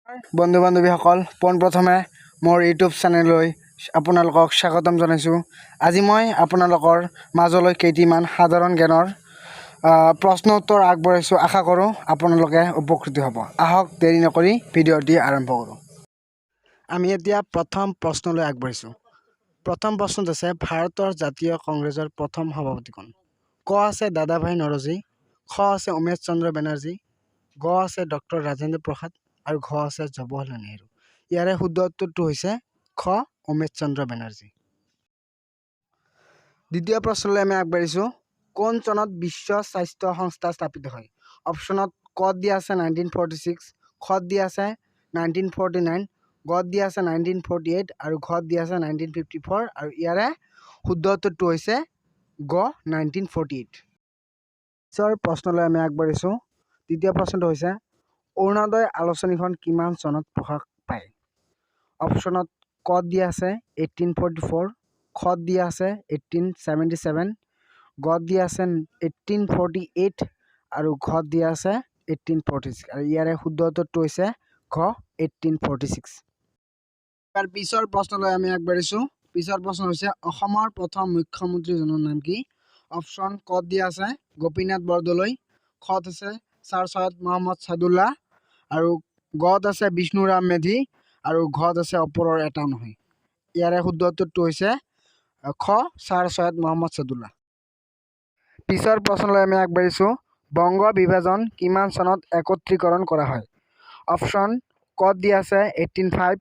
বন্ধু বান্ধৱীসকল পোনপ্ৰথমে মোৰ ইউটিউব চেনেললৈ আপোনালোকক স্বাগতম জনাইছোঁ। আজি মই আপোনালোকৰ মাজলৈ কেইটিমান সাধাৰণ জ্ঞানৰ প্ৰশ্ন উত্তৰ আগবঢ়াইছোঁ। আশা কৰোঁ আপোনালোকে উপকৃত হ'ব। আহক দেৰি নকৰি ভিডিঅ'টি আৰম্ভ কৰোঁ। আমি এতিয়া প্ৰথম প্ৰশ্নলৈ আগবাঢ়িছোঁ। প্ৰথম প্ৰশ্নত আছে ভাৰতৰ জাতীয় কংগ্ৰেছৰ প্ৰথম সভাপতি কোন? ক আছে দাদাভাই নৰজী, খ আছে উমেশ চন্দ্ৰ বেনাৰ্জী, গ আছে ডক্টৰ ৰাজেন্দ্ৰ প্ৰসাদ আৰু ঘ আছে জৱাহৰলাল নেহৰু। ইয়াৰে শুদ্ধ উত্তৰটো হৈছে খ উমেশ চন্দ্ৰ বেনাৰ্জী। দ্বিতীয় প্ৰশ্নলৈ আমি আগবাঢ়িছোঁ। কোন চনত বিশ্ব স্বাস্থ্য সংস্থা স্থাপিত হয়? অপশ্যনত ক দিয়া আছে 1946, খ দিয়া আছে 1949, গ দিয়া আছে 1948 আৰু ঘ দিয়া আছে 1954 আৰু ইয়াৰে শুদ্ধ উত্তৰটো হৈছে গ 1948। পিছৰ প্ৰশ্নলৈ আমি আগবাঢ়িছোঁ। দ্বিতীয় প্ৰশ্নটো হৈছে অৰুণোদয় আলোচনীখন কিমান চনত প্ৰকাশ পায়? অপশ্যনত ক দিয়া আছে 1844, খ দিয়া আছে 1877, গ দিয়া আছে 1848 আৰু ঘ দিয়া আছে 1846 আৰু ইয়াৰে শুদ্ধ উত্তৰটো হৈছে ঘ 1846। তাৰ পিছৰ প্ৰশ্নলৈ আমি আগবাঢ়িছোঁ। পিছৰ প্ৰশ্ন হৈছে অসমৰ প্ৰথম মুখ্যমন্ত্ৰীজনৰ নাম কি? অপশ্যন ক দিয়া আছে গোপীনাথ বৰদলৈ, খত আছে ছাৰ সৈয়দ মহম্মদ ছাদুল্লাহ আৰু গত আছে বিষ্ণুৰাম মেধি আৰু ঘত আছে ওপৰৰ এটাও নহয়। ইয়াৰে শুদ্ধ উত্তৰটো হৈছে খ ছাৰ সৈয়দ মহম্মদ ছাদুল্লাহ। পিছৰ প্ৰশ্নলৈ আমি আগবাঢ়িছোঁ। বংগ বিভাজন কিমান চনত একত্ৰীকৰণ কৰা হয়? অপশ্যন ক দিয়া আছে 1805,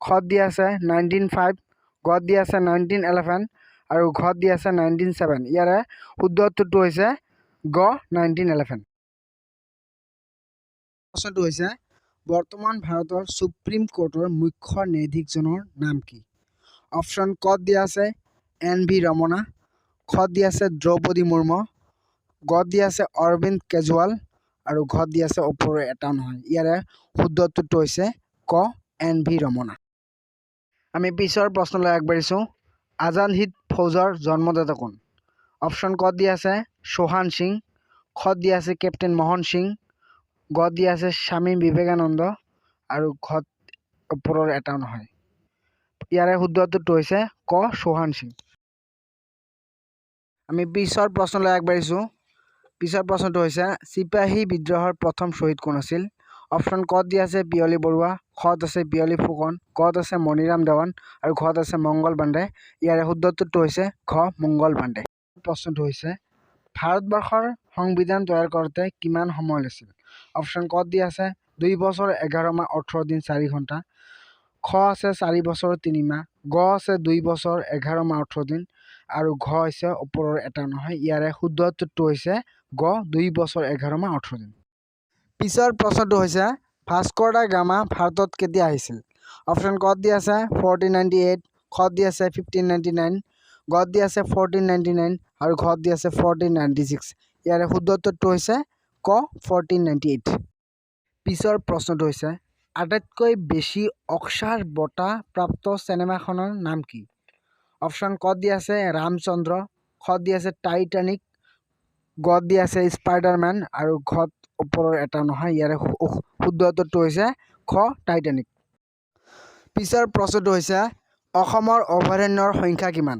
খত দিয়া আছে 1905, গত দিয়া আছে 1911 আৰু ঘত দিয়া আছে 1907। ইয়াৰে শুদ্ধ উত্তৰটো হৈছে গ 1911। প্ৰশ্নটো হৈছে বৰ্তমান ভাৰতৰ সুপ্ৰিম কোৰ্টৰ মুখ্য ন্যায়াধীশজনৰ নাম কি? অপশ্যন ক দিয়া আছে NV ৰমনা, খত দিয়া আছে দ্ৰৌপদী মুৰ্মু, গত দিয়া আছে অৰবিন্দ কেজৰিৱাল আৰু ঘত দিয়া আছে ওপৰৰ এটাও নহয়। ইয়াৰে শুদ্ধ উত্তৰটো হৈছে ক NV ৰমনা। আমি পিছৰ প্ৰশ্নলৈ আগবাঢ়িছোঁ। আজাদ হিন্দ ফৌজৰ জন্মদাতা কোন? অপশ্যন ক দিয়া আছে চৌহান সিং, খত দিয়া আছে কেপ্টেইন মোহন সিং, গত দিয়া আছে স্বামী বিবেকানন্দ আৰু ঘত ওপৰৰ এটাও নহয়। ইয়াৰে শুদ্ধ উত্তৰটো হৈছে ক চৌহান সিং। আমি পিছৰ প্ৰশ্নলৈ আগবাঢ়িছোঁ। পিছৰ প্ৰশ্নটো হৈছে চিপাহী বিদ্ৰোহৰ প্ৰথম শ্বহীদ কোন আছিল? অপশ্যন ক দিয়া আছে পিয়লি বৰুৱা, খত আছে পিয়লি ফুকন, গত আছে মণিৰাম দেৱান আৰু ঘত আছে মংগল পাণ্ডে। ইয়াৰে শুদ্ধ উত্তৰটো হৈছে ঘ মংগল পাণ্ডে। প্ৰশ্নটো হৈছে ভাৰতবৰ্ষৰ সংবিধান তৈয়াৰ কৰোঁতে কিমান সময় লৈছিল? অপশ্যন ক দিয়া আছে 2 বছৰ 11 মাহ 18 দিন 4 ঘণ্টা, খ আছে 4 বছৰ 3 মাহ, গ আছে 2 বছৰ 11 মাহ 18 দিন আৰু ঘ হৈছে ওপৰৰ এটা নহয়। ইয়াৰে শুদ্ধ উত্তৰটো হৈছে গ 2 বছৰ 11 মাহ 18 দিন। পিছৰ প্ৰশ্নটো হৈছে ভাস্কৰ দা গামা ভাৰতত কেতিয়া আহিছিল? অপশ্যন ক দিয়া আছে 1498, খত দিয়া আছে 1599, গত দিয়া আছে 1499 আৰু ঘত দিয়া আছে 1496। ইয়াৰে শুদ্ধ উত্তৰটো হৈছে ক 1498। পিছৰ প্ৰশ্নটো হৈছে আটাইতকৈ বেছি অস্কাৰ বঁটা প্ৰাপ্ত চিনেমাখনৰ নাম কি? অপশ্যন ক দিয়া আছে ৰামচন্দ্ৰ, খত দিয়া আছে টাইটানিক, গত দিয়া আছে স্পাইডাৰমেন আৰু ঘত ওপৰৰ এটা নহয়। ইয়াৰে শুদ্ধ উত্তৰটো হৈছে খ টাইটানিক। পিছৰ প্ৰশ্নটো হৈছে অসমৰ অভয়াৰণ্যৰ সংখ্যা কিমান?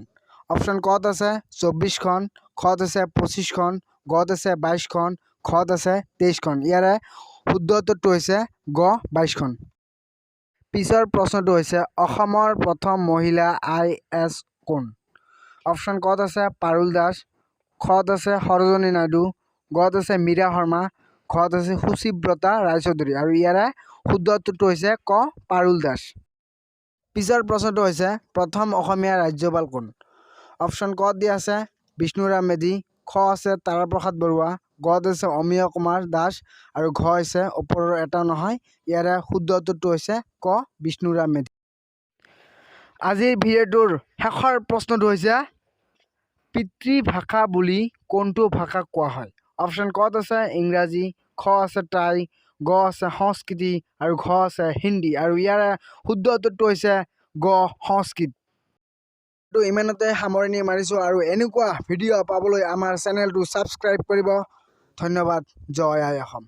অপশ্যন কত আছে 24খন, খত আছে 25খন, গত আছে 22খন, ঘত আছে 23খন। ইয়াৰে শুদ্ধ উত্তৰটো হৈছে গ 22খন। পিছৰ প্ৰশ্নটো হৈছে অসমৰ প্ৰথম মহিলা IAS কোন? অপশ্যন কত আছে পাৰুল দাস, খত আছে সৰোজিনী নাইডু, গত আছে মীৰা শৰ্মা, ঘত আছে সুচিব্ৰতা ৰায়চৌধুৰী আৰু ইয়াৰে শুদ্ধ উত্তৰটো হৈছে ক পাৰুল দাস। পিছৰ প্ৰশ্নটো হৈছে প্ৰথম অসমীয়া ৰাজ্যপাল কোন? অপশ্যন কত দিয়া আছে বিষ্ণুৰাম মেধি, খ আছে তাৰাপ্ৰসাদ বৰুৱা, গত আছে অমিয় কুমাৰ দাস আৰু ঘ হৈছে ওপৰৰ এটাও নহয়। ইয়াৰে শুদ্ধ উত্তৰটো হৈছে ক বিষ্ণুৰাম মেধি। আজিৰ ভিডিঅ'টোৰ শেষৰ প্ৰশ্নটো হৈছে পিতৃভাষা বুলি কোনটো ভাষাক কোৱা হয়? অপশ্যন কত আছে ইংৰাজী, খ আছে টাই, গ আছে সংস্কৃতি আৰু ঘ আছে হিন্দী আৰু ইয়াৰে শুদ্ধ উত্তৰটো হৈছে গ সংস্কৃত। ইমানতে সামৰণি মাৰিছোঁ আৰু এনেকুৱা ভিডিঅ' পাবলৈ আমাৰ চেনেলটো ছাবস্ক্ৰাইব কৰিব। ধন্যবাদ। জয় আই অসম।